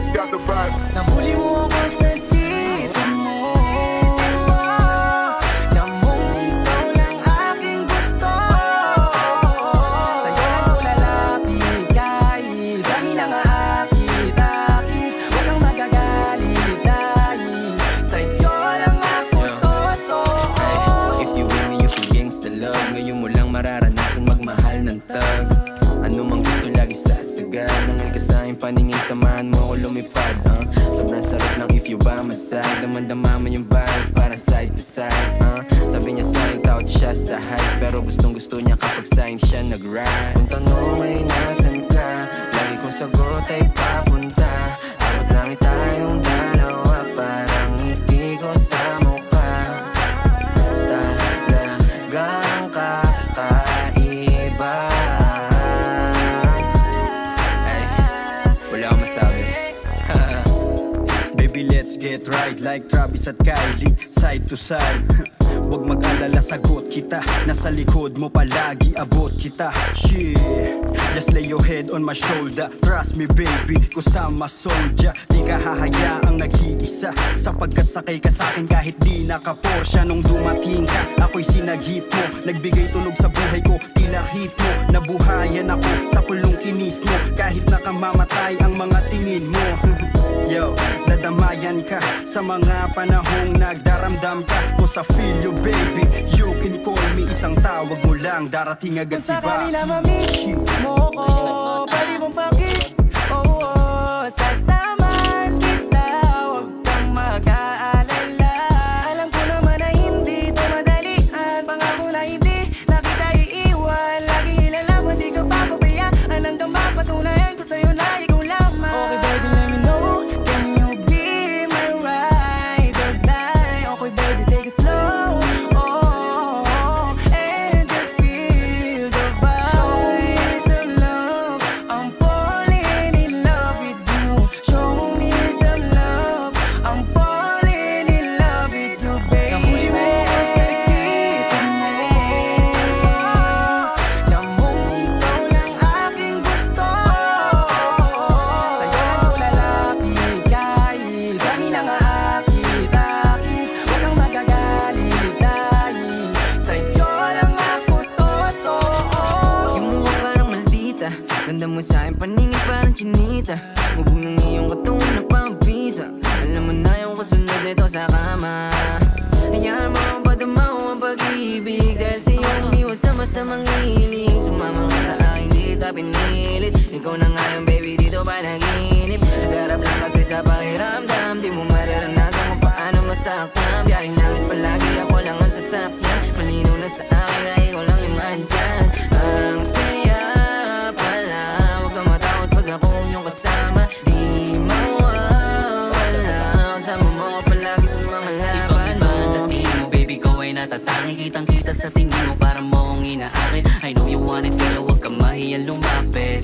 He's got the vibe. Nahuli mo ako sa dito mo, lamang ikaw lang aking gusto. Sa'yo lang ko lalapit kahit kami lang aakit-akit. Huwag kang magagalit dahil sa'yo lang ako totoo. If you with me, you feel gangsta love. Ngayon mo lang mararanasan magmahal ng tag. Ano mang gusto lagi sasagad. Nangal ka sa'king paningin, samahan mo ako lumipad. Sobrang sarap ng if you by my side. Damandama mo yung vibe, parang side to side. Sabi niya sa'kin, tawad siya sa hype. Pero gustong gusto niya kapag sa'kin siya nag-ride. Kung tanong ay nasan ka, lagi kong sagot ay papunta. Abot langit tayong dalawa, parang ngiti ko sa mukha. Talagang kakaiba. Baby, let's get right like Travis at Kylie, side to side. Huwag mag-alala, sagot kita. Nasa likod mo palagi, abot kita. Shit, just lay your head on my shoulder. Trust me baby, kusama soldier. Di ka hahayaang nag-iisa, sapagkat sakay ka sa'kin kahit di naka-Porsche. Nung dumating ka, ako'y sinagip mo. Nagbigay tunog sa buhay ko, tila hit mo. Nabuhayan ako sa pulong kinis mo. Kahit nakamamatay ang mga tingin mo. Yo, nadamayan ka sa mga panahong nagdaramdam ka. Cause I feel you baby, you can call me. Isang tawag mo lang, darating agad si Baki. Kung sa kanila mamiss mo ko, pwede mong pakis. Oh, sasamahan kita, huwag kang mag-aalala. Alam ko naman na hindi ito madalian. Pangako na hindi na kita iiwan. Laging ilalaban, di ka papabayaan. Hanggang mapatunayan ko sa'yo na ikaw lamang. Okay baby, let me know. Can you be my ride or die? Okay baby, take it slow. And just feel the vibe. Show me some love, I'm falling in love with you. Show me some love, I'm falling in love with you, baby. Nahuli mo ako sa dito mo, lamang ikaw lang aking gusto. Sa'yo lang ko lalapit kahit kami lang aakit-akit. Huwag kang magagalit dahil sa'yo lang ako totoo. Yung mukha parang maldita, ganda mo sa'kin paningin parang chinita. Hubog ng iyong katawan na pampisa. Alam mo na yung kasunod nito sa kama. Hayaan mo ang padamaw ang pag-ibig. Dahil sa'yo umiwas sa masamang hiling. Sumama ka sa akin, di kita pinilit. Ikaw na nga yung baby dito panaginip. Sarap lang kasi sa pakiramdam. Di mo mararanasan kung paano masaktan. Biyahing langit palagi, ako lang ang sasakyan. Malinaw na sa akin na ikaw lang yung andyan. Ang saya pala, huwag kang matakot pag akong iyong kasama. Di mawawala, kasama mo ako palagi sa mga laban mo. Dating mo baby ko ay natatangi. Kitang kita sa tingin mo para mo akong inaakit. I know you want it pero huwag kang mahiyang lumapit.